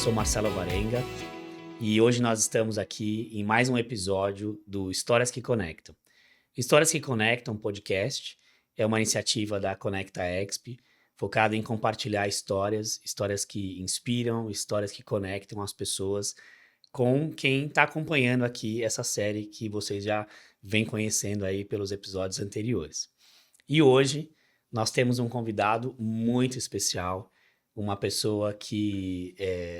sou Marcelo Varenga e hoje nós estamos aqui em mais um episódio do Histórias que Conectam. Histórias que Conectam, podcast, é uma iniciativa da Conecta Exp, focada em compartilhar histórias que inspiram, histórias que conectam as pessoas com quem está acompanhando aqui essa série que vocês já vêm conhecendo aí pelos episódios anteriores. E hoje nós temos um convidado muito especial, uma pessoa que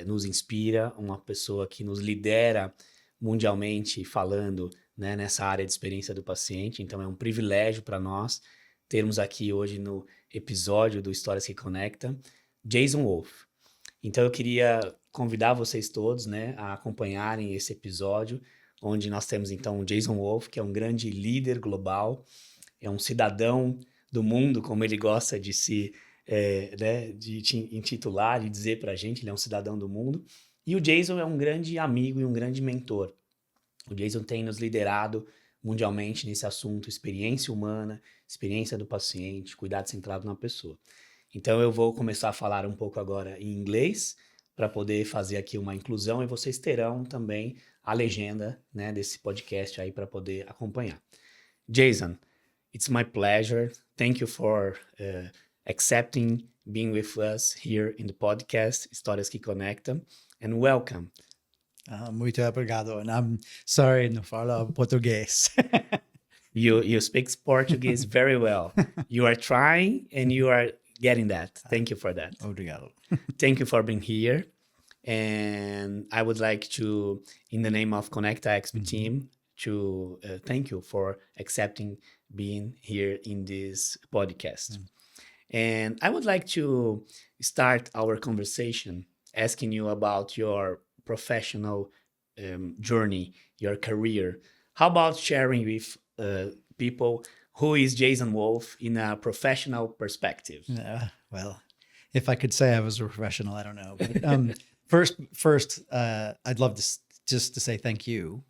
nos inspira, uma pessoa que nos lidera mundialmente falando, né, nessa área de experiência do paciente. Então é um privilégio para nós termos aqui hoje no episódio do Histórias que Conectam, Jason Wolf. Então eu queria convidar vocês todos, né, a acompanharem esse episódio, onde nós temos então o Jason Wolf, que é um grande líder global, é um cidadão do mundo, como ele gosta de se de intitular, de dizer para a gente, ele é um cidadão do mundo. E o Jason é um grande amigo e um grande mentor. O Jason tem nos liderado mundialmente nesse assunto, experiência humana, experiência do paciente, cuidado centrado na pessoa. Então eu vou começar a falar um pouco agora em inglês, para poder fazer aqui uma inclusão, e vocês terão também a legenda, né, desse podcast aí para poder acompanhar. Jason, it's my pleasure. Thank you for accepting being with us here in the podcast, Histórias que Conectam, and welcome. Muito obrigado. And I'm sorry, não falo português. You speak Portuguese very well. You are trying and you are getting that. Thank you for that. Obrigado. Thank you for being here. And I would like to, in the name of Conecta Exp team, to thank you for accepting being here in this podcast. And I would like to start our conversation asking you about your professional journey, your career. How about sharing with people who is Jason Wolf in a professional perspective? Well, if I could say I was a professional, I don't know. But, first, I'd love to just to say thank you,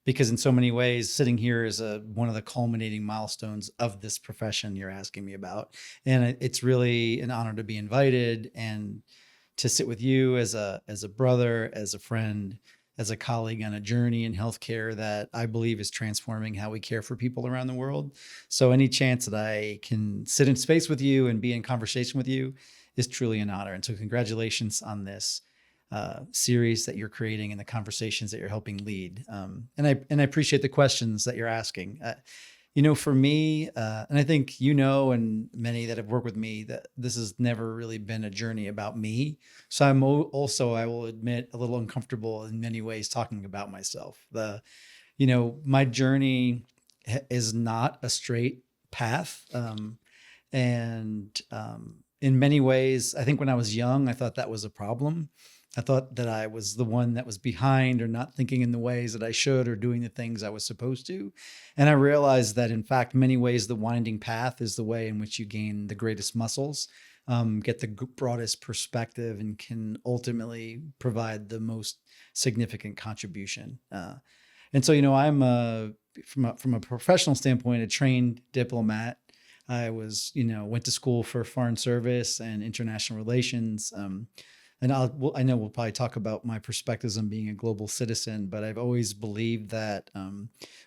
because in so many ways, sitting here is one of the culminating milestones of this profession you're asking me about, and it's really an honor to be invited and to sit with you as a brother, as a friend, as a colleague on a journey in healthcare that I believe is transforming how we care for people around the world. So any chance that I can sit in space with you and be in conversation with you is truly an honor. And so congratulations on this series that you're creating and the conversations that you're helping lead. And I appreciate the questions that you're asking. For me, and I think and many that have worked with me, that this has never really been a journey about me. So I'm also, I will admit, a little uncomfortable in many ways talking about myself. My journey is not a straight path. And in many ways, I think when I was young, I thought that was a problem. I thought that I was the one that was behind or not thinking in the ways that I should or doing the things I was supposed to. And I realized that, in fact, many ways, the winding path is the way in which you gain the greatest muscles, get the broadest perspective, and can ultimately provide the most significant contribution. And so, I'm from a professional standpoint, a trained diplomat. I went to school for foreign service and international relations. And I know we'll probably talk about my perspectives on being a global citizen, but I've always believed that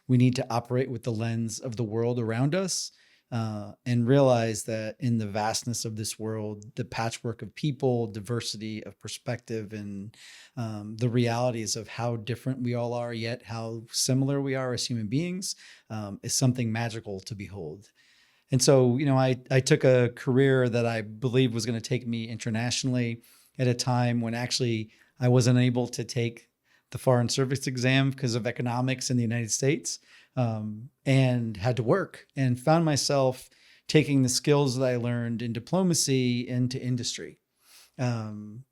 we need to operate with the lens of the world around us and realize that in the vastness of this world, the patchwork of people, diversity of perspective, and the realities of how different we all are, yet how similar we are as human beings, is something magical to behold. And so, I took a career that I believed was going to take me internationally at a time when actually I wasn't able to take the foreign service exam because of economics in the United States, and had to work, and found myself taking the skills that I learned in diplomacy into industry. And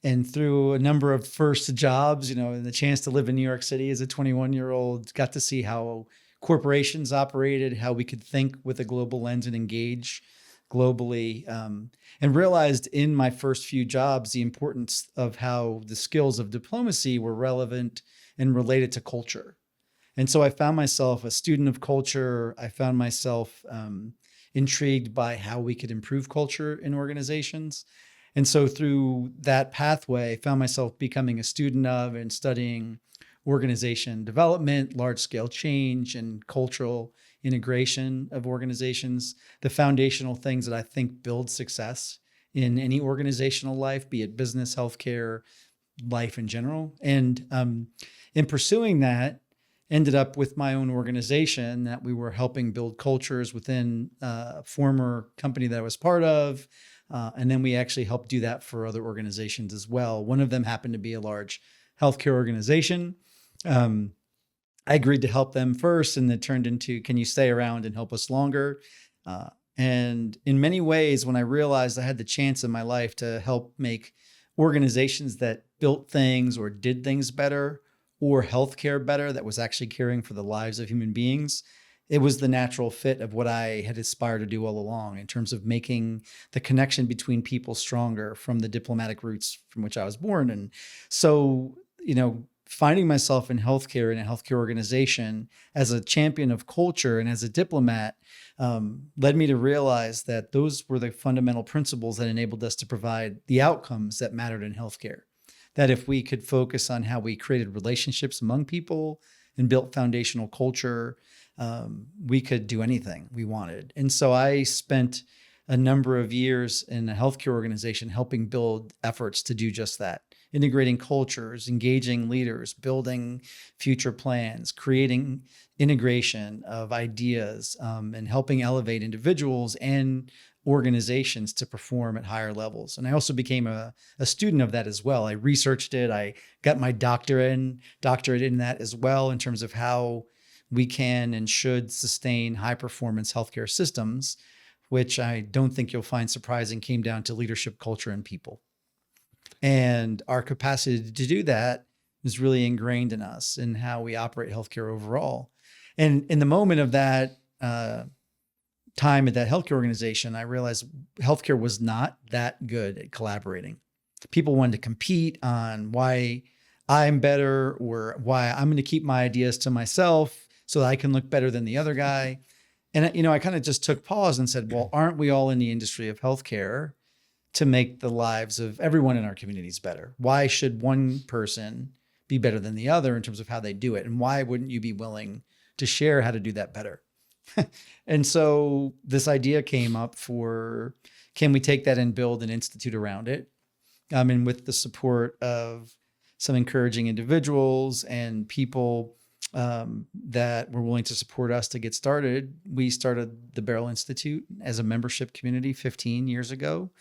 through a number of first jobs, and the chance to live in New York City as a 21-year-old, got to see how corporations operated, how we could think with a global lens and engage globally, and realized in my first few jobs the importance of how the skills of diplomacy were relevant and related to culture. And so I found myself a student of culture. I found myself intrigued by how we could improve culture in organizations. And so through that pathway, I found myself becoming a student of and studying organization development, large-scale change, and cultural integration of organizations, the foundational things that I think build success in any organizational life, be it business, healthcare, life in general. And in pursuing that, ended up with my own organization that we were helping build cultures within a former company that I was part of. And then we actually helped do that for other organizations as well. One of them happened to be a large healthcare organization. I agreed to help them first, and it turned into, can you stay around and help us longer? And in many ways, when I realized I had the chance in my life to help make organizations that built things or did things better, or healthcare better, that was actually caring for the lives of human beings, it was the natural fit of what I had aspired to do all along in terms of making the connection between people stronger from the diplomatic roots from which I was born. And so, finding myself in healthcare, in a healthcare organization as a champion of culture and as a diplomat led me to realize that those were the fundamental principles that enabled us to provide the outcomes that mattered in healthcare. That if we could focus on how we created relationships among people and built foundational culture, we could do anything we wanted. And so I spent a number of years in a healthcare organization helping build efforts to do just that. Integrating cultures, engaging leaders, building future plans, creating integration of ideas, and helping elevate individuals and organizations to perform at higher levels. And I also became a student of that as well. I researched it. I got my doctorate in that as well, in terms of how we can and should sustain high performance healthcare systems, which I don't think you'll find surprising came down to leadership, culture, and people. And our capacity to do that is really ingrained in us and how we operate healthcare overall. And in the moment of that time at that healthcare organization, I realized healthcare was not that good at collaborating. People wanted to compete on why I'm better or why I'm going to keep my ideas to myself so that I can look better than the other guy. And, I kind of just took pause and said, well, aren't we all in the industry of healthcare to make the lives of everyone in our communities better? Why should one person be better than the other in terms of how they do it? And why wouldn't you be willing to share how to do that better? And so this idea came up for, can we take that and build an institute around it? And with the support of some encouraging individuals and people that were willing to support us to get started, we started the Barrel Institute as a membership community 15 years ago.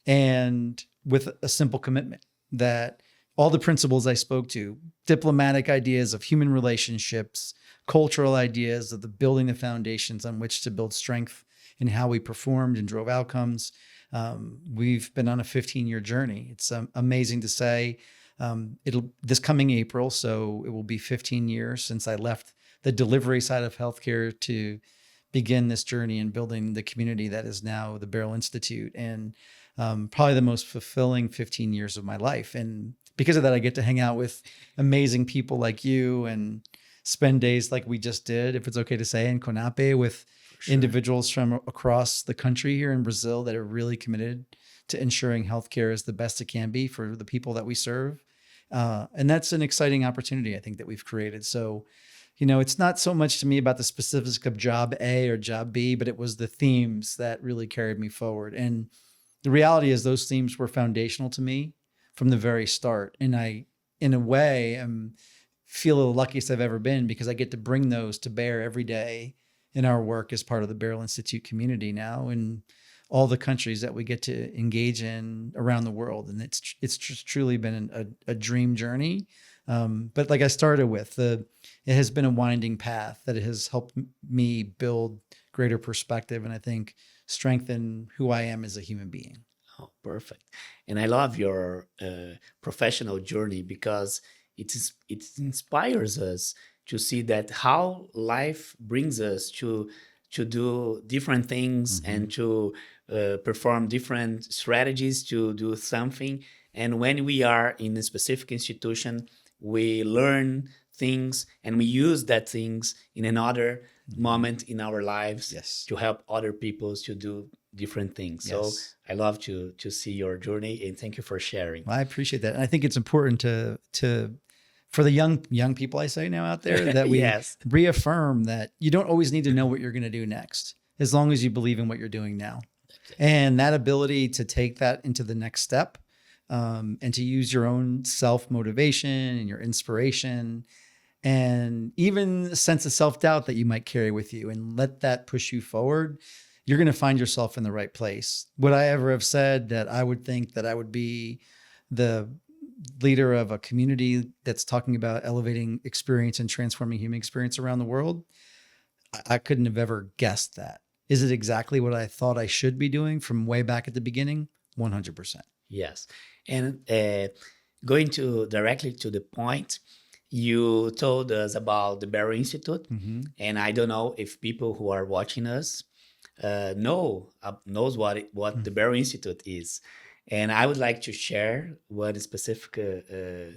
And with a simple commitment that all the principles I spoke to, diplomatic ideas of human relationships, cultural ideas of building the foundations on which to build strength in how we performed and drove outcomes. We've been on a 15-year journey. It's amazing to say. This coming April, so it will be 15 years since I left the delivery side of healthcare to begin this journey in building the community that is now the Barrel Institute, and probably the most fulfilling 15 years of my life. And because of that, I get to hang out with amazing people like you and spend days like we just did, if it's okay to say, in Conectam with individuals from across the country here in Brazil that are really committed to ensuring healthcare is the best it can be for the people that we serve. And that's an exciting opportunity, I think, that we've created. So, it's not so much to me about the specifics of job A or job B, but it was the themes that really carried me forward. And the reality is those themes were foundational to me from the very start. And I, in a way, feel the luckiest I've ever been because I get to bring those to bear every day in our work as part of the Barrel Institute community now in all the countries that we get to engage in around the world. And it's truly been a dream journey. But like I started with, it has been a winding path that has helped me build greater perspective and I think strengthen who I am as a human being. Oh, perfect. And I love your professional journey because it inspires us to see that how life brings us to do different things and to perform different strategies to do something. And when we are in a specific institution, we learn things and we use that things in another moment in our lives Yes. to help other people to do different things. Yes. So I love to see your journey, and thank you for sharing. Well, I appreciate that. And I think it's important to for the young people I say now out there that we Yes. reaffirm that you don't always need to know what you're going to do next, as long as you believe in what you're doing now. And that ability to take that into the next step, and to use your own self-motivation and your inspiration and even a sense of self-doubt that you might carry with you, and let that push you forward, you're going to find yourself in the right place. Would I ever have said that I would think that I would be the leader of a community that's talking about elevating experience and transforming human experience around the world? I couldn't have ever guessed that. Is it exactly what I thought I should be doing from way back at the beginning? 100%. Yes. And going directly to the point, you told us about the Barrow Institute, Mm-hmm. and I don't know if people who are watching us knows what the Barrow Institute is. And I would like to share one specific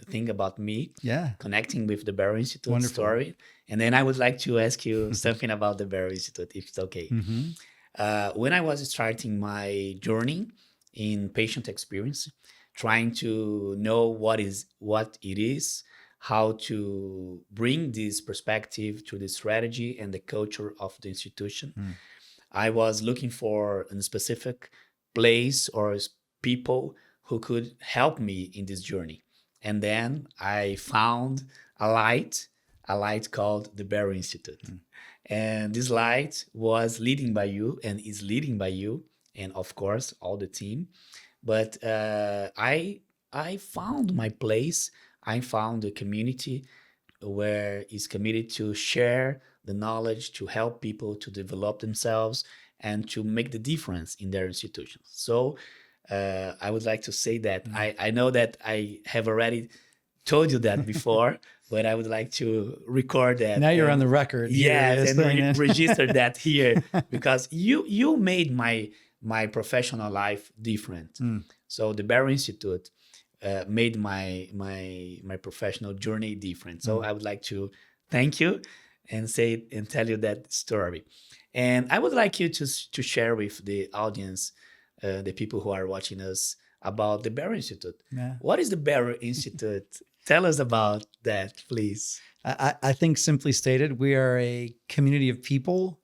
thing about me Yeah. connecting with the Barrow Institute Wonderful. story. And then I would like to ask you something about the Barrow Institute, if it's okay. Mm-hmm. When I was starting my journey in patient experience, trying to know what it is, how to bring this perspective to the strategy and the culture of the institution, I was looking for a specific place or people who could help me in this journey. And then I found a light called the Barrow Institute. And this light was leading by you and is leading by you, and of course, all the team. But I found my place. I found a community where is committed to share the knowledge, to help people to develop themselves and to make the difference in their institutions. So I would like to say that I know that I have already told you that before, but I would like to record that. Now you're on the record. Yes, and register that here, because you made my professional life different. So the Barrow Institute made my professional journey different. So I would like to thank you and tell you that story. And I would like you to share with the audience, the people who are watching us, about the Barrow Institute. Yeah. What is the Barrow Institute? Tell us about that, please. I think simply stated, we are a community of people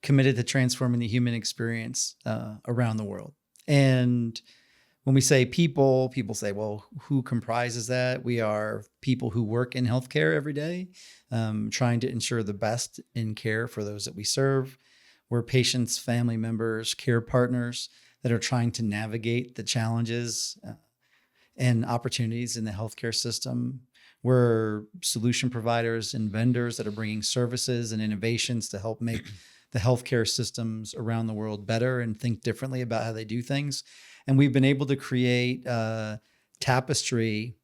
committed to transforming the human experience around the world. And when we say people say, well, who comprises that? We are people who work in healthcare every day, trying to ensure the best in care for those that we serve. We're patients, family members, care partners that are trying to navigate the challenges and opportunities in the healthcare system. We're solution providers and vendors that are bringing services and innovations to help make the healthcare systems around the world better and think differently about how they do things. And we've been able to create a tapestry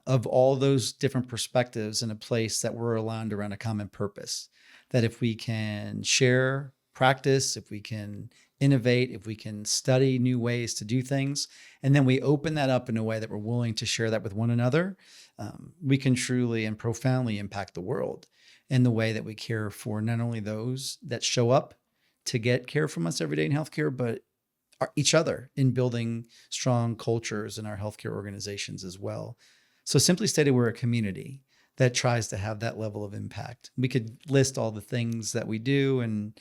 of all those different perspectives in a place that we're aligned around a common purpose. That if we can share practice, if we can innovate, if we can study new ways to do things, and then we open that up in a way that we're willing to share that with one another, we can truly and profoundly impact the world in the way that we care for not only those that show up to get care from us every day in healthcare, but each other in building strong cultures in our healthcare organizations as well. So simply stated, we're a community that tries to have that level of impact. We could list all the things that we do, and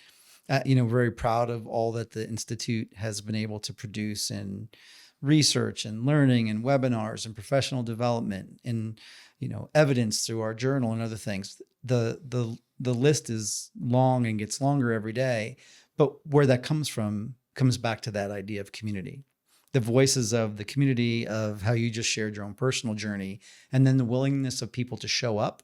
very proud of all that the Institute has been able to produce in research and learning and webinars and professional development and evidence through our journal and other things. The list is long and gets longer every day, but where that comes from comes back to that idea of community. The voices of the community, of how you just shared your own personal journey, and then the willingness of people to show up,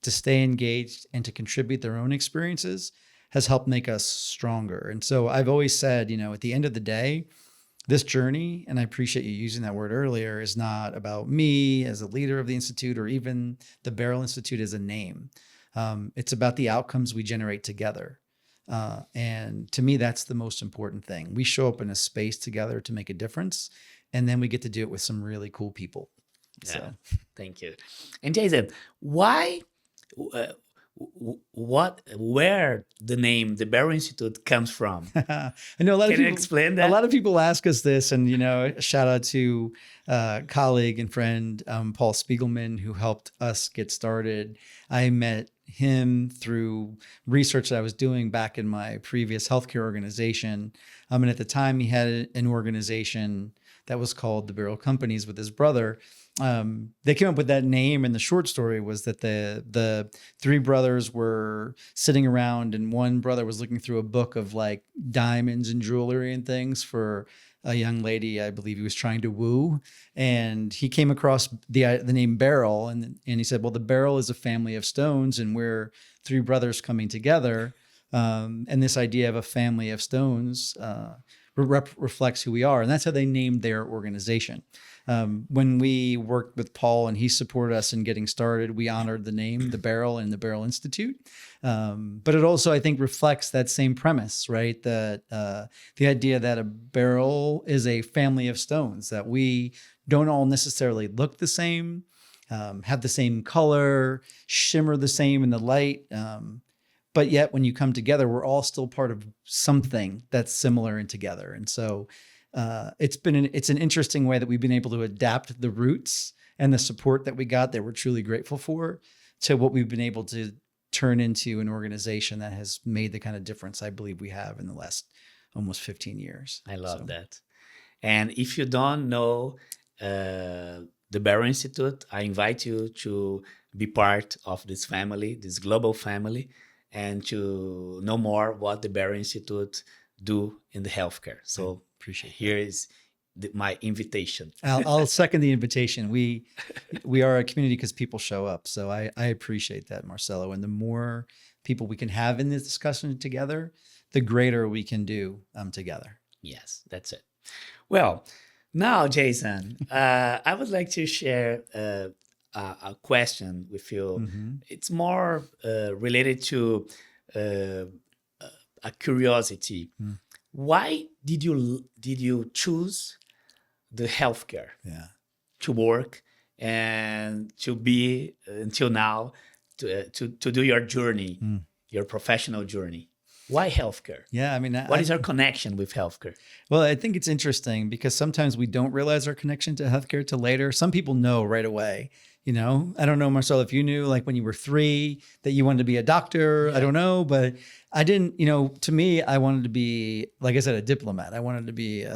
to stay engaged, and to contribute their own experiences has helped make us stronger. And so I've always said, at the end of the day, this journey, and I appreciate you using that word earlier, is not about me as a leader of the Institute or even the Barrow Institute as a name. It's about the outcomes we generate together. And to me, that's the most important thing. We show up in a space together to make a difference, and then we get to do it with some really cool people. Yeah, so. Thank you. And Jason, why where the name, the Barrow Institute comes from. I know a lot Can of you people explain that? A lot of people ask us this, and a shout out to colleague and friend Paul Spiegelman, who helped us get started. I met him through research that I was doing back in my previous healthcare organization. And at the time, he had an organization that was called the Barrel Companies with his brother. They came up with that name, and the short story was that the three brothers were sitting around, and one brother was looking through a book of like diamonds and jewelry and things for a young lady, I believe he was trying to woo, and he came across the name Beryl, and he said, well, the Beryl is a family of stones, and we're three brothers coming together, and this idea of a family of stones reflects who we are, and that's how they named their organization. When we worked with Paul and he supported us in getting started, we honored the name, the Barrel and the Barrel Institute. But it also, I think, reflects that same premise, right? That the idea that a barrel is a family of stones, that we don't all necessarily look the same, have the same color, shimmer the same in the light. But yet when you come together, we're all still part of something that's similar and together. And so it's an interesting way that we've been able to adapt the roots and the support that we got that we're truly grateful for to what we've been able to turn into an organization that has made the kind of difference I believe we have in the last almost 15 years. I love that. And if you don't know the Barrow Institute, I invite you to be part of this family, this global family, and to know more what the Barrow Institute do in the healthcare. So appreciate here is my invitation. I'll second the invitation. We are a community because people show up. So I appreciate that, Marcelo. And the more people we can have in this discussion together, the greater we can do together. Yes, that's it. Well, now, Jason, I would like to share a question with you. Mm-hmm. It's more related to a curiosity. Mm. Why did you choose the healthcare to work and to be until now to do your journey, your professional journey? Why healthcare? Yeah, I mean, what is our connection with healthcare? Well, I think it's interesting because sometimes we don't realize our connection to healthcare till later. Some people know right away. I don't know, Marcel, if you knew like when you were 3 that you wanted to be a doctor. Yeah. I don't know, but I didn't, to me, I wanted to be, like I said, a diplomat. I wanted to be,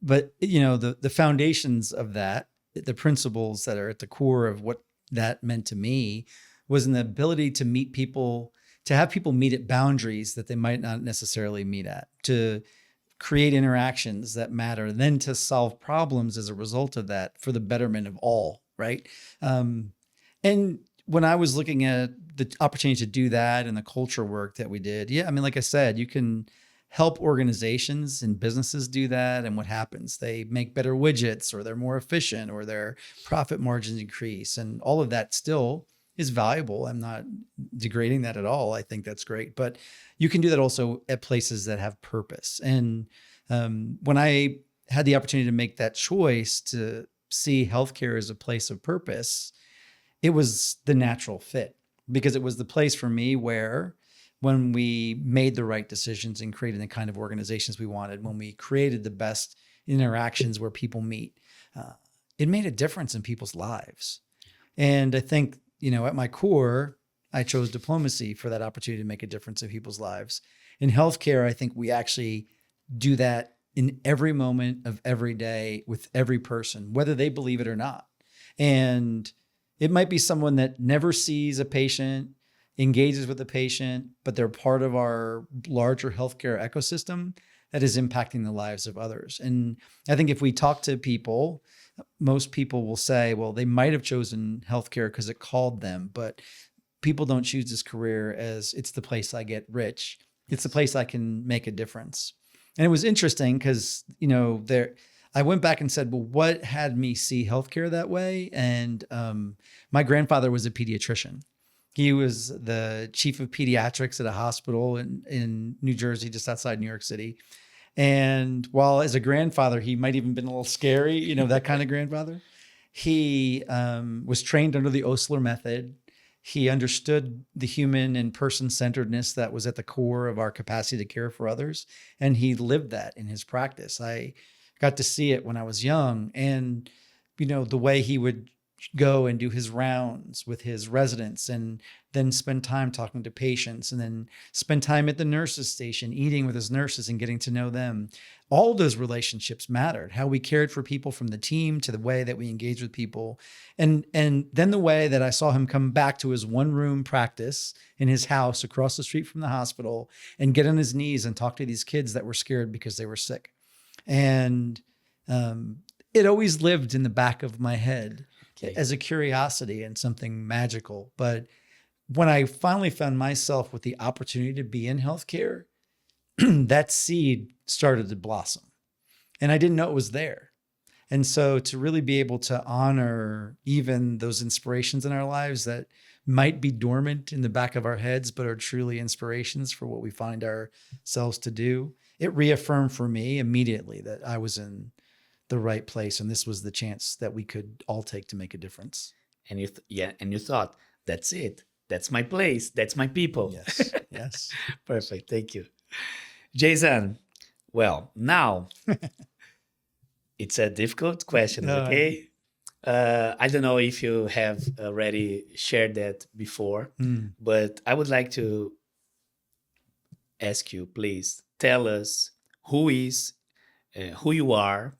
but the foundations of that, the principles that are at the core of what that meant to me was an ability to meet people, to have people meet at boundaries that they might not necessarily meet at, to create interactions that matter, then to solve problems as a result of that for the betterment of all. Right. And when I was looking at the opportunity to do that and the culture work that we did, I mean, like I said, you can help organizations and businesses do that. And what happens? They make better widgets, or they're more efficient, or their profit margins increase. And all of that still is valuable. I'm not degrading that at all. I think that's great. But you can do that also at places that have purpose. And when I had the opportunity to make that choice to see healthcare as a place of purpose, it was the natural fit, because it was the place for me where when we made the right decisions in creating the kind of organizations we wanted, when we created the best interactions where people meet, it made a difference in people's lives. And I think, at my core, I chose diplomacy for that opportunity to make a difference in people's lives. In healthcare, I think we actually do that in every moment of every day with every person, whether they believe it or not. And it might be someone that never sees a patient, engages with a patient, but they're part of our larger healthcare ecosystem that is impacting the lives of others. And I think if we talk to people, most people will say, well, they might have chosen healthcare because it called them, but people don't choose this career as it's the place I get rich. It's the place I can make a difference. And it was interesting because, I went back and said, well, what had me see healthcare that way? And my grandfather was a pediatrician. He was the chief of pediatrics at a hospital in New Jersey, just outside New York City. And while as a grandfather, he might even been a little scary, that kind of grandfather, he was trained under the Osler method. He understood the human and person-centeredness that was at the core of our capacity to care for others. And he lived that in his practice. I got to see it when I was young. And, the way he would go and do his rounds with his residents and then spend time talking to patients and then spend time at the nurses station, eating with his nurses and getting to know them. All those relationships mattered, how we cared for people from the team to the way that we engaged with people. And then the way that I saw him come back to his one-room practice in his house across the street from the hospital and get on his knees and talk to these kids that were scared because they were sick. And it always lived in the back of my head as a curiosity and something magical. But when I finally found myself with the opportunity to be in healthcare, that seed started to blossom. And I didn't know it was there. And so to really be able to honor even those inspirations in our lives that might be dormant in the back of our heads, but are truly inspirations for what we find ourselves to do, it reaffirmed for me immediately that I was in the right place. And this was the chance that we could all take to make a difference. And you thought, that's it. That's my place. That's my people. Yes. Yes. Perfect. Thank you. Jason, well, now it's a difficult question, okay? I don't know if you have already shared that before, but I would like to ask you, please tell us who you are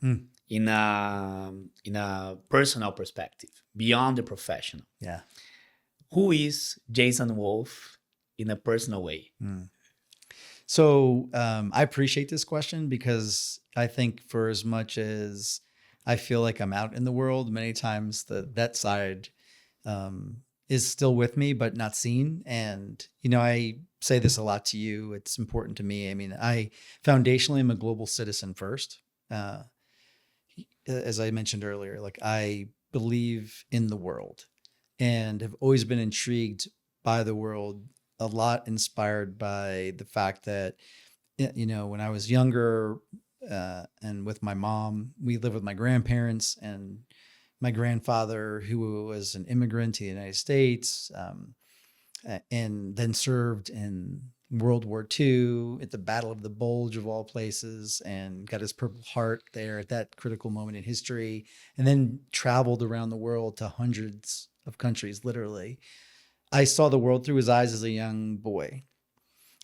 in a personal perspective, beyond the professional. Yeah. Who is Jason Wolf in a personal way? So I appreciate this question because I think for as much as I feel like I'm out in the world, many times that side is still with me, but not seen. And, I say this a lot to you. It's important to me. I mean, I foundationally am a global citizen first. As I mentioned earlier, like I believe in the world and have always been intrigued by the world, a lot inspired by the fact that, when I was younger and with my mom, we lived with my grandparents and my grandfather, who was an immigrant to the United States, and then served in World War II at the Battle of the Bulge of all places and got his Purple Heart there at that critical moment in history, and then traveled around the world to hundreds of countries, literally. I saw the world through his eyes as a young boy,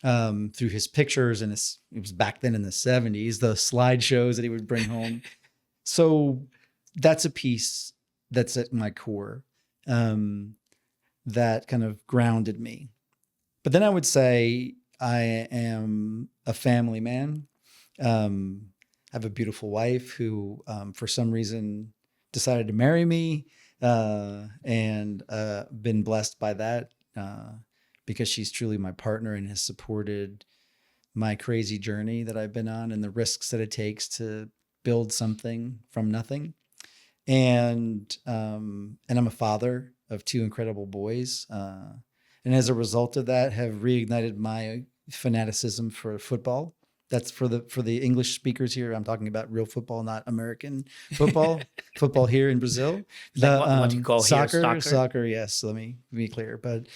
through his pictures, and it was back then in the 70s, the slideshows that he would bring home. So that's a piece that's at my core, that kind of grounded me. But then I would say I am a family man. I have a beautiful wife who, for some reason, decided to marry me, and been blessed by that because she's truly my partner and has supported my crazy journey that I've been on and the risks that it takes to build something from nothing. And I'm a father of two incredible boys. And as a result of that, have reignited my fanaticism for football. That's for the English speakers here. I'm talking about real football, not American football. Football here in Brazil. What you call soccer, here, soccer. Yes, let me be clear. But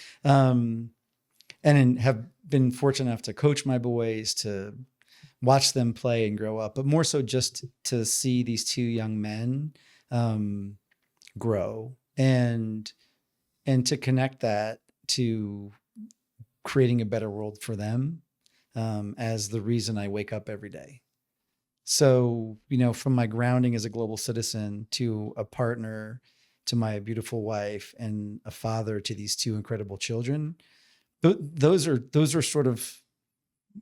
and have been fortunate enough to coach my boys, to watch them play and grow up, but more so just to see these two young men grow and to connect that to creating a better world for them, as the reason I wake up every day. So, from my grounding as a global citizen to a partner, to my beautiful wife, and a father to these two incredible children, those are sort of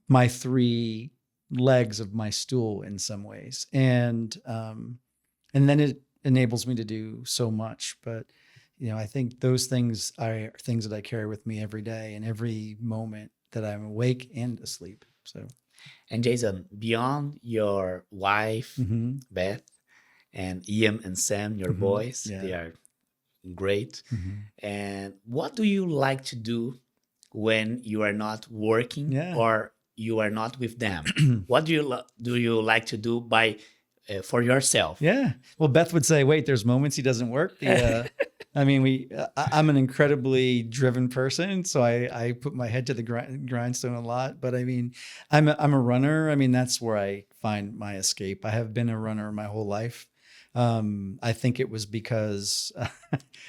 my three legs of my stool in some ways. And then it enables me to do so much. But, I think those things are things that I carry with me every day and every moment that I'm awake and asleep. So, and Jason, beyond your wife, Beth, and Ian and Sam, your boys, they are great. And what do you like to do when you are not working or you are not with them? What do you like to do for yourself? Yeah. Well, Beth would say, wait, there's moments he doesn't work. I mean, I'm an incredibly driven person, so I put my head to the grindstone a lot. But I mean, I'm a runner. I mean, that's where I find my escape. I have been a runner my whole life. I think it was because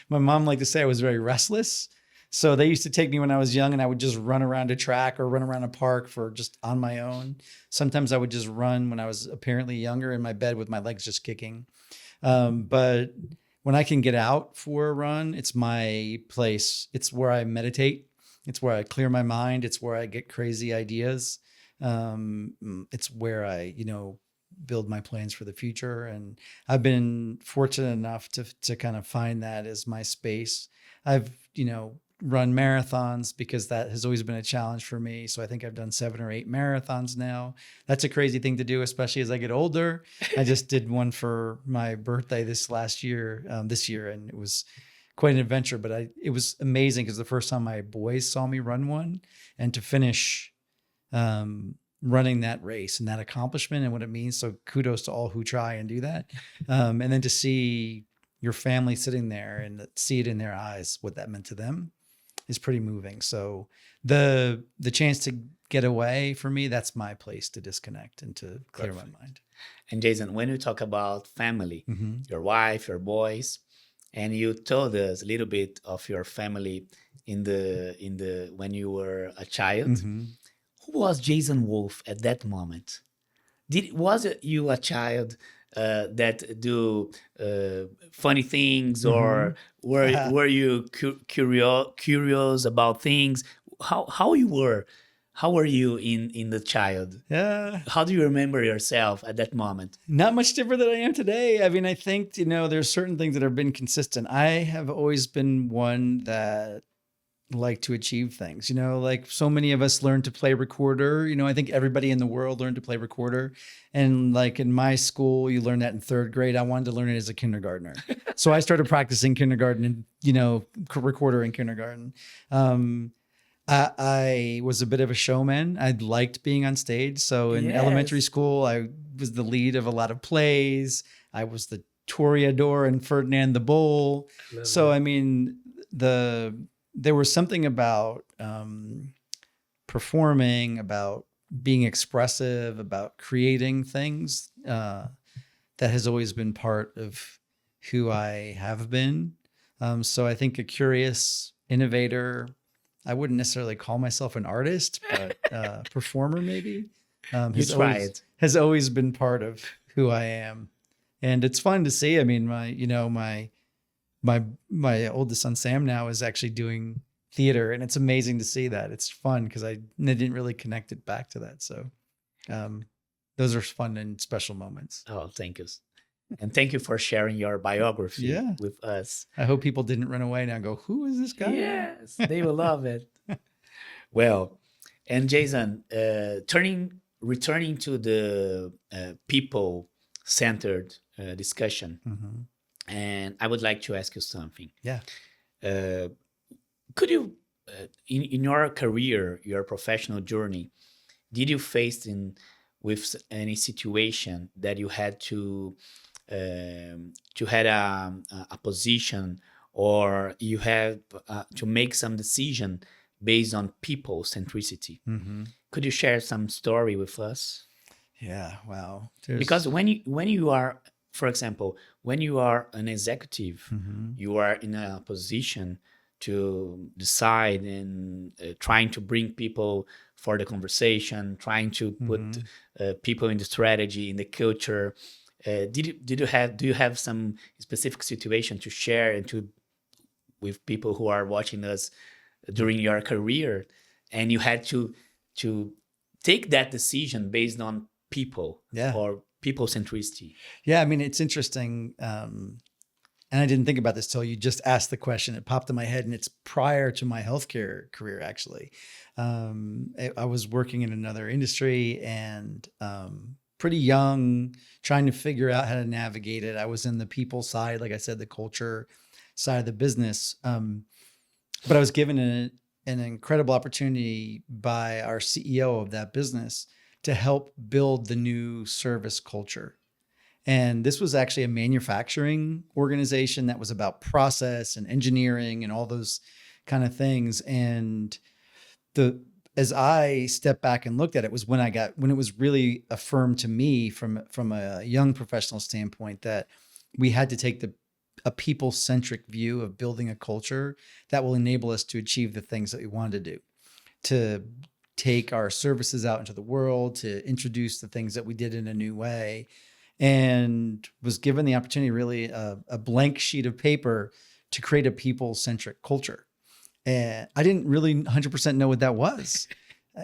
my mom liked to say I was very restless. So they used to take me when I was young, and I would just run around a track or run around a park for just on my own. Sometimes I would just run when I was apparently younger in my bed with my legs just kicking. But when I can get out for a run, it's my place. It's where I meditate. It's where I clear my mind. It's where I get crazy ideas. It's where I, build my plans for the future. And I've been fortunate enough to kind of find that as my space. I've, run marathons because that has always been a challenge for me. So I think I've done 7 or 8 marathons now. That's a crazy thing to do, especially as I get older. I just did one for my birthday this year, and it was quite an adventure, but it was amazing because the first time my boys saw me run one, and to finish running that race and that accomplishment and what it means. So kudos to all who try and do that. And then to see your family sitting there and see it in their eyes, what that meant to them, is pretty moving. So the chance to get away for me, that's my place to disconnect and to clear my mind. And Jason, when you talk about family, Mm-hmm. your wife, your boys, and you told us a little bit of your family in the when you were a child, Mm-hmm. who was Jason Wolf at that moment? Was you a child that do funny things, or were you curious about things? How you were? How were you in the child? Yeah. How do you remember yourself at that moment? Not much different than I am today. I mean, I think, there's certain things that have been consistent. I have always been one that like to achieve things, like so many of us learned to play recorder. I think everybody in the world learned to play recorder. And like in my school, you learn that in 3rd grade. I wanted to learn it as a kindergartner. So I started practicing kindergarten and, recorder in kindergarten. I was a bit of a showman. I liked being on stage. So in elementary school, I was the lead of a lot of plays. I was the Toreador and Ferdinand the Bull. So, I mean, there was something about performing, about being expressive, about creating things that has always been part of who I have been. So I think a curious innovator. I wouldn't necessarily call myself an artist, but performer maybe. Has always been part of who I am, and it's fun to see. I mean, my oldest son Sam now is actually doing theater, and it's amazing to see that. It's fun because I didn't really connect it back to that. So those are fun and special moments. Oh, thank you. And thank you for sharing your biography with us. I hope people didn't run away now and go, who is this guy? Yes, they will love it. Well, and Jason, returning to the people-centered discussion, Mm-hmm. and I would like to ask you something. Yeah. Could you, in your career, your professional journey, did you face with any situation that you had to had a position, or you had to make some decision based on people centricity? Mm-hmm. Could you share some story with us? Yeah. Wow. Because when you are, for example, when you are an executive, Mm-hmm. you are in a position to decide and trying to bring people for the conversation, trying to put people in the strategy, in the culture. Do you have some specific situation to share and with people who are watching us during your career, and you had to take that decision based on people or people centricity? Yeah, I mean, it's interesting. And I didn't think about this till you just asked the question. It popped in my head, and it's prior to my healthcare career, actually. I was working in another industry and pretty young, trying to figure out how to navigate it. I was in the people side, like I said, the culture side of the business. But I was given an incredible opportunity by our CEO of that business to help build the new service culture. And this was actually a manufacturing organization that was about process and engineering and all those kind of things. And as I stepped back and looked at it was when it was really affirmed to me from a young professional standpoint that we had to take a people-centric view of building a culture that will enable us to achieve the things that we wanted to do, to take our services out into the world, to introduce the things that we did in a new way, and was given the opportunity, really a blank sheet of paper to create a people-centric culture. And I didn't really 100% know what that was.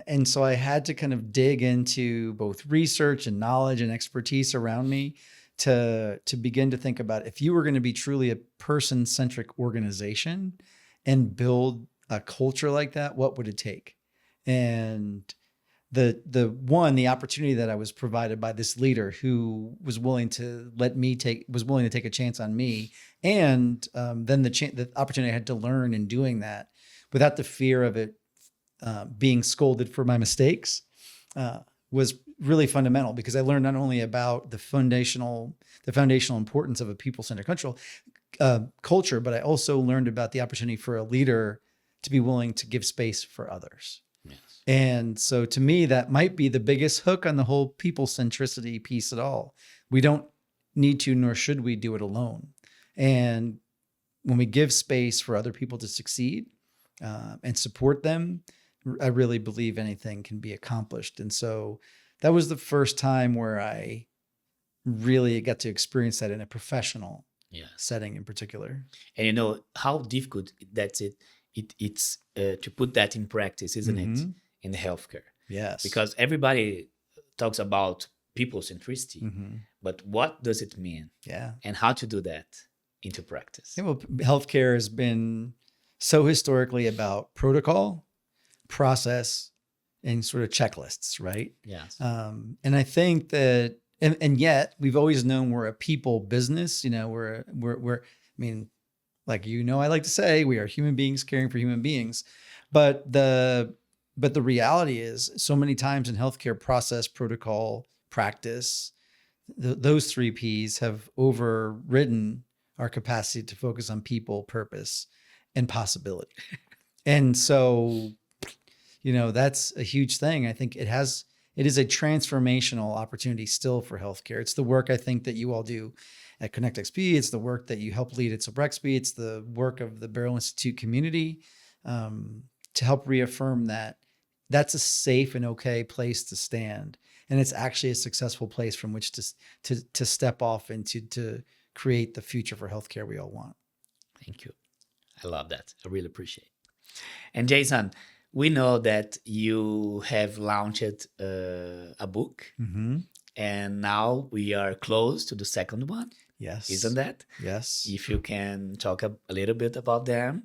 And so I had to kind of dig into both research and knowledge and expertise around me to begin to think about, if you were going to be truly a person-centric organization and build a culture like that, what would it take? And the opportunity that I was provided by this leader who was willing to take a chance on me, and then the opportunity I had to learn in doing that without the fear of it being scolded for my mistakes, was really fundamental, because I learned not only about the foundational importance of a people-centered culture, but I also learned about the opportunity for a leader to be willing to give space for others. Yes. And so to me, that might be the biggest hook on the whole people centricity piece at all. We don't need to, nor should we do it alone. And when we give space for other people to succeed and support them, I really believe anything can be accomplished. And so that was the first time where I really got to experience that in a professional setting in particular. And how difficult it's to put that in practice, isn't it, in the healthcare? Yes. Because everybody talks about people centricity, but what does it mean? Yeah. And how to do that into practice? Yeah, well, healthcare has been so historically about protocol, process, and sort of checklists, right? Yes. And I think that, and yet we've always known we're a people business. We're I mean, like, I like to say we are human beings caring for human beings, but the reality is, so many times in healthcare, process, protocol, practice, those 3 Ps have overridden our capacity to focus on people, purpose, and possibility. And so, that's a huge thing. I think it is a transformational opportunity still for healthcare. It's the work I think that you all do at ConnectXP. It's the work that you help lead at Sobrexby. It's the work of the Barrel Institute community to help reaffirm that that's a safe and okay place to stand. And it's actually a successful place from which to step off into to create the future for healthcare we all want. Thank you. I love that. I really appreciate it. And Jason, we know that you have launched a book, and now we are close to the second one. Yes. Isn't that? Yes. If you can talk a little bit about them.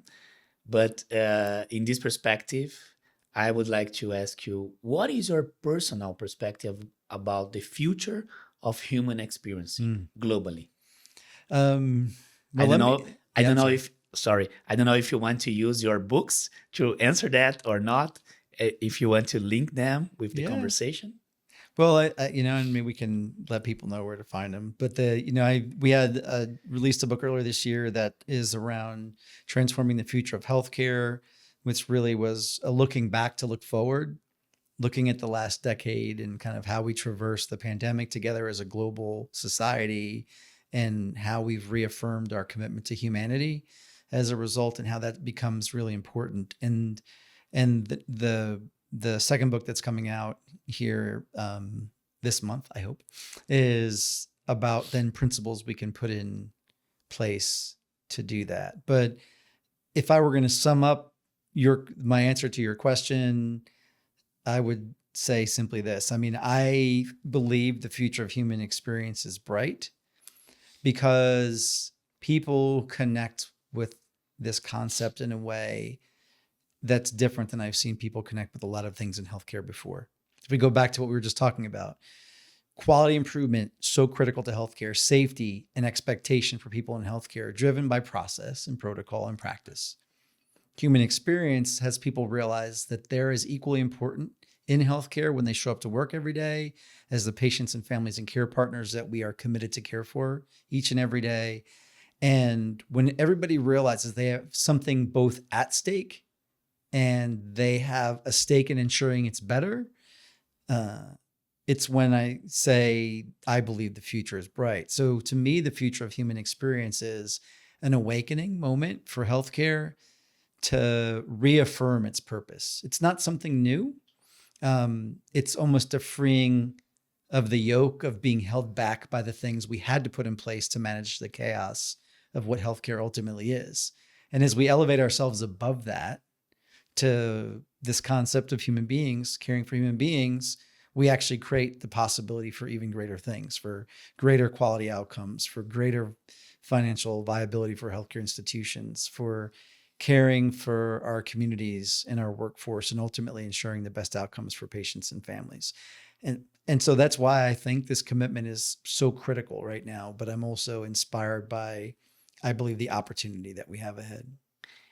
But in this perspective, I would like to ask you, what is your personal perspective about the future of human experience globally? I don't know if you want to use your books to answer that or not. If you want to link them with the conversation. Well, and maybe we can let people know where to find them. But we had released a book earlier this year that is around transforming the future of healthcare, which really was a looking back to look forward, looking at the last decade and kind of how we traversed the pandemic together as a global society, and how we've reaffirmed our commitment to humanity as a result, and how that becomes really important. And the second book that's coming out here this month, I hope, is about then principles we can put in place to do that. But if I were going to sum up my answer to your question, I would say simply this. I mean, I believe the future of human experience is bright because people connect with this concept in a way that's different than I've seen people connect with a lot of things in healthcare before. If we go back to what we were just talking about, quality improvement, so critical to healthcare, safety and expectation for people in healthcare, driven by process and protocol and practice. Human experience has people realize that they're as equally important in healthcare when they show up to work every day, as the patients and families and care partners that we are committed to care for each and every day. And when everybody realizes they have something both at stake and they have a stake in ensuring it's better, it's when I say, I believe the future is bright. So to me, the future of human experience is an awakening moment for healthcare to reaffirm its purpose. It's not something new. It's almost a freeing of the yoke of being held back by the things we had to put in place to manage the chaos of what healthcare ultimately is. And as we elevate ourselves above that to this concept of human beings, caring for human beings, we actually create the possibility for even greater things, for greater quality outcomes, for greater financial viability for healthcare institutions, for caring for our communities and our workforce, and ultimately ensuring the best outcomes for patients and families. And so that's why I think this commitment is so critical right now, but I'm also inspired by, I believe, the opportunity that we have ahead.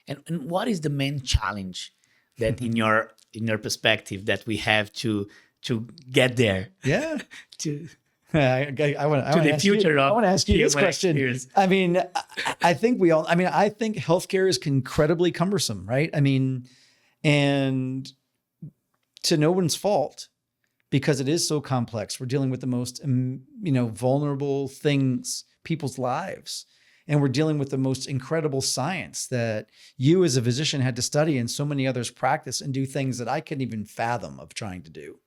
And what is the main challenge that in your perspective that we have to get there? Yeah. to I want the future of I want to ask you this human question. experience. I mean, I think I think healthcare is incredibly cumbersome, right? I mean, and to no one's fault, because it is so complex. We're dealing with the most, vulnerable things, people's lives. And we're dealing with the most incredible science that you as a physician had to study and so many others practice and do things that I couldn't even fathom of trying to do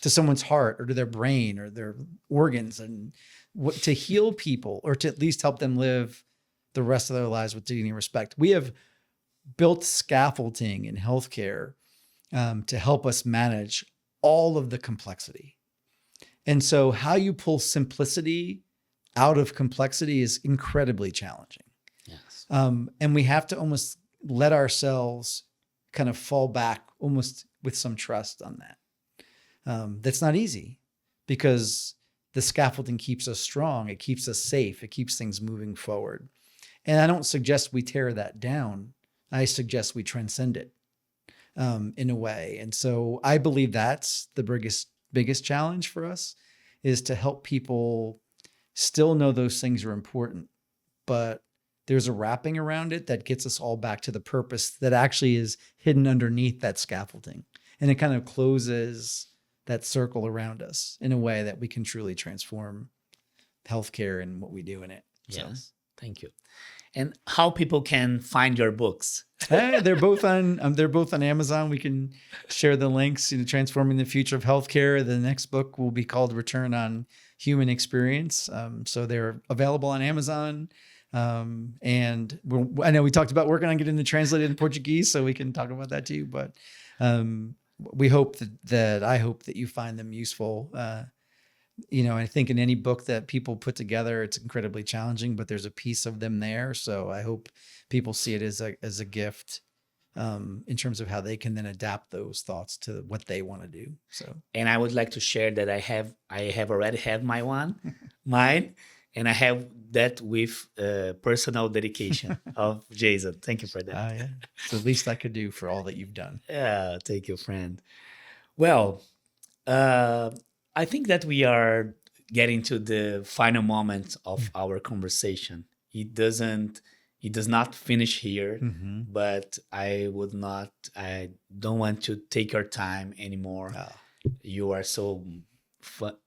to someone's heart or to their brain or their organs, and to heal people or to at least help them live the rest of their lives with dignity and respect. We have built scaffolding in healthcare to help us manage all of the complexity. And so how you pull simplicity out of complexity is incredibly challenging. Yes. And we have to almost let ourselves kind of fall back almost with some trust on that. That's not easy because the scaffolding keeps us strong. It keeps us safe. It keeps things moving forward. And I don't suggest we tear that down. I suggest we transcend it in a way. And so I believe that's the biggest challenge for us, is to help people still know those things are important, but there's a wrapping around it that gets us all back to the purpose that actually is hidden underneath that scaffolding. And it kind of closes that circle around us in a way that we can truly transform healthcare and what we do in it. Yes. Thank you. And how people can find your books? They're both on Amazon. We can share the links. Transforming the Future of Healthcare. The next book will be called Return on Human Experience. So they're available on Amazon. And I know we talked about working on getting them translated in Portuguese, so we can talk about that too. But we hope I hope that you find them useful. I think in any book that people put together, it's incredibly challenging, but there's a piece of them there. So I hope people see it as a gift in terms of how they can then adapt those thoughts to what they want to do. So, and I would like to share that I have already have mine, and I have that with personal dedication of Jason. Thank you for that. Yeah. It's the least I could do for all that you've done. Yeah, thank you, friend. Well, I think that we are getting to the final moment of our conversation. It does not finish here, but I don't want to take your time anymore. Oh. You are so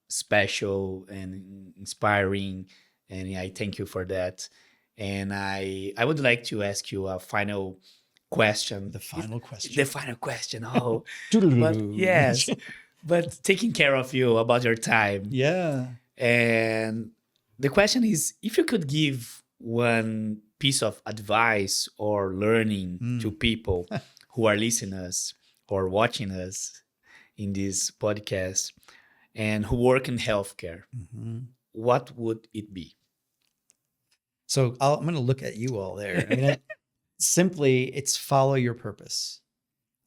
special and inspiring, and I thank you for that. And I would like to ask you a final question. The final question. The final question. Oh, but yes. But taking care of you about your time. Yeah. And the question is, if you could give one piece of advice or learning to people who are listening us or watching us in this podcast and who work in healthcare, what would it be? So I'm going to look at you all there. I mean, simply, it's follow your purpose.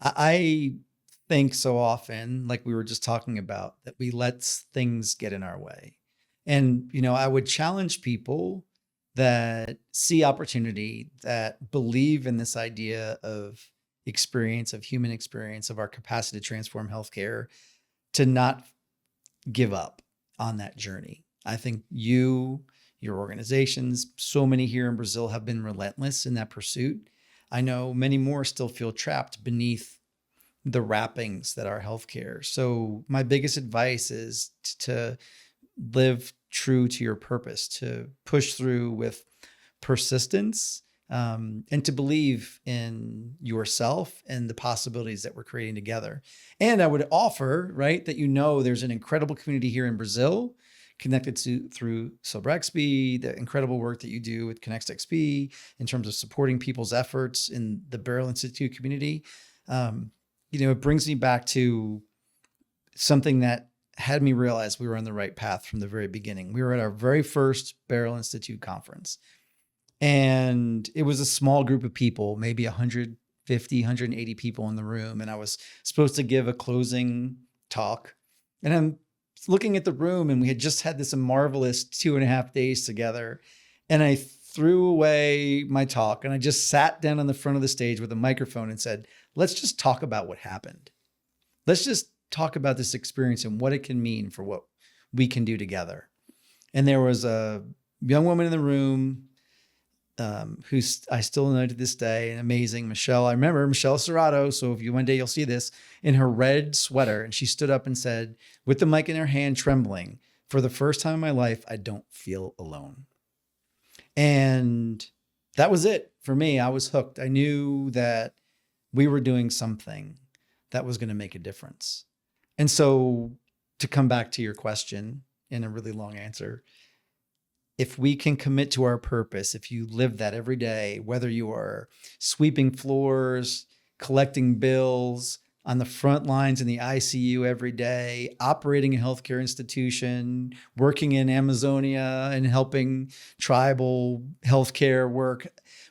I think so often, like we were just talking about, that we let things get in our way. And, I would challenge people that see opportunity, that believe in this idea of experience, of human experience, of our capacity to transform healthcare, to not give up on that journey. I think you, your organizations, so many here in Brazil have been relentless in that pursuit. I know many more still feel trapped beneath the wrappings that are healthcare. So my biggest advice is to live true to your purpose, to push through with persistence, and to believe in yourself and the possibilities that we're creating together. And I would offer, right, that there's an incredible community here in Brazil connected through Sobrexp, the incredible work that you do with ConnectXP in terms of supporting people's efforts in the Barrel Institute community. It brings me back to something that had me realize we were on the right path from the very beginning. We were at our very first Barrel Institute conference. And it was a small group of people, maybe 150, 180 people in the room. And I was supposed to give a closing talk. And I'm looking at the room, and we had just had this marvelous 2.5 days together. And I threw away my talk, and I just sat down on the front of the stage with a microphone and said, let's just talk about what happened. Let's just talk about this experience and what it can mean for what we can do together. And there was a young woman in the room, who I still know to this day, an amazing Michelle. I remember Michelle Serrato. So if one day you'll see this, in her red sweater, and she stood up and said, with the mic in her hand, trembling, for the first time in my life, I don't feel alone. And that was it for me. I was hooked. I knew that we were doing something that was going to make a difference. And so, to come back to your question in a really long answer, if we can commit to our purpose, if you live that every day, whether you are sweeping floors, collecting bills, on the front lines in the ICU every day, operating a healthcare institution, working in Amazonia and helping tribal healthcare work,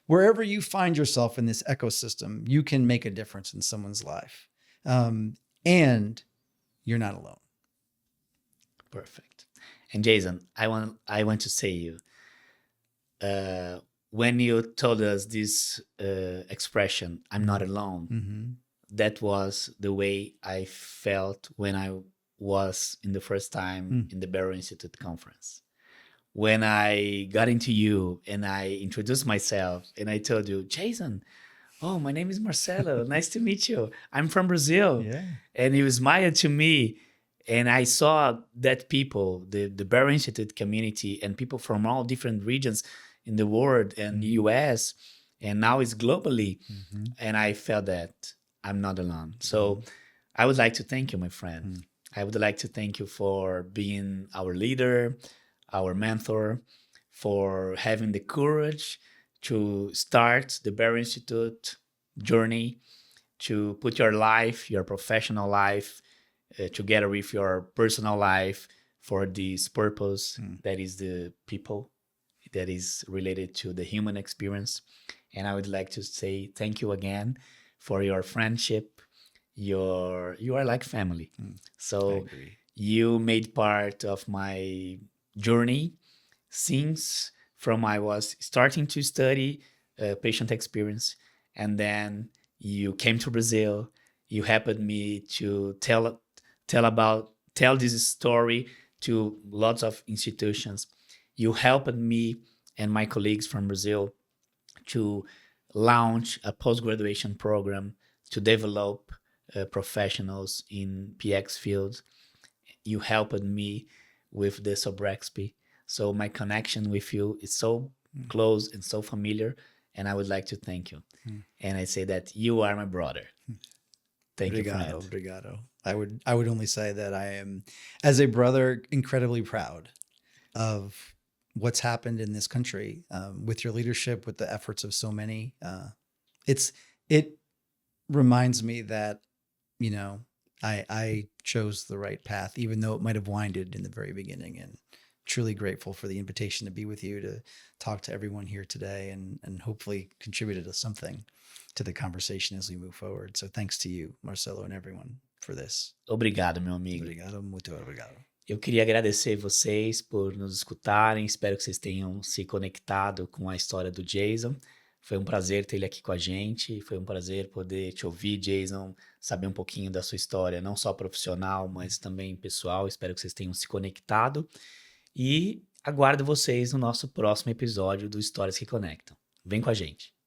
wherever you find yourself in this ecosystem, you can make a difference in someone's life. And you're not alone. Perfect. And Jason, I want to say you, when you told us this expression, I'm not alone, that was the way I felt when I was in the first time in the Barrow Institute conference. When I got into you and I introduced myself and I told you, Jason, oh, my name is Marcelo. Nice to meet you. I'm from Brazil. Yeah. And you smiled to me. And I saw that people, the Barrow Institute community, and people from all different regions in the world and US, and now it's globally. And I felt that I'm not alone. So I would like to thank you, my friend. I would like to thank you for being our leader, our mentor, for having the courage to start the Barrow Institute journey, to put your life, your professional life, together with your personal life for this purpose that is the people, that is related to the human experience. And I would like to say thank you again for your friendship. You are like family. So you made part of my journey since from I was starting to study patient experience, and then you came to Brazil. You helped me to tell this story to lots of institutions. You helped me and my colleagues from Brazil to launch a post-graduation program to develop professionals in PX fields. You helped me with the Sobrexp. So my connection with you is so close and so familiar, and I would like to thank you. And I say that you are my brother. Thank you, friend. Obrigado. I would only say that I am, as a brother, incredibly proud of what's happened in this country with your leadership, with the efforts of so many. It reminds me that, I chose the right path, even though it might have winded in the very beginning, and truly grateful for the invitation to be with you, to talk to everyone here today, and hopefully contributed to something to the conversation as we move forward. So thanks to you, Marcelo, and everyone for this. Obrigado, meu amigo. Obrigado, muito obrigado. Eu queria agradecer vocês por nos escutarem. Espero que vocês tenham se conectado com a história do Jason. Foi um prazer ter ele aqui com a gente. Foi um prazer poder te ouvir, Jason, saber um pouquinho da sua história, não só profissional, mas também pessoal. Espero que vocês tenham se conectado. E aguardo vocês no nosso próximo episódio do Histórias que Conectam. Vem com a gente.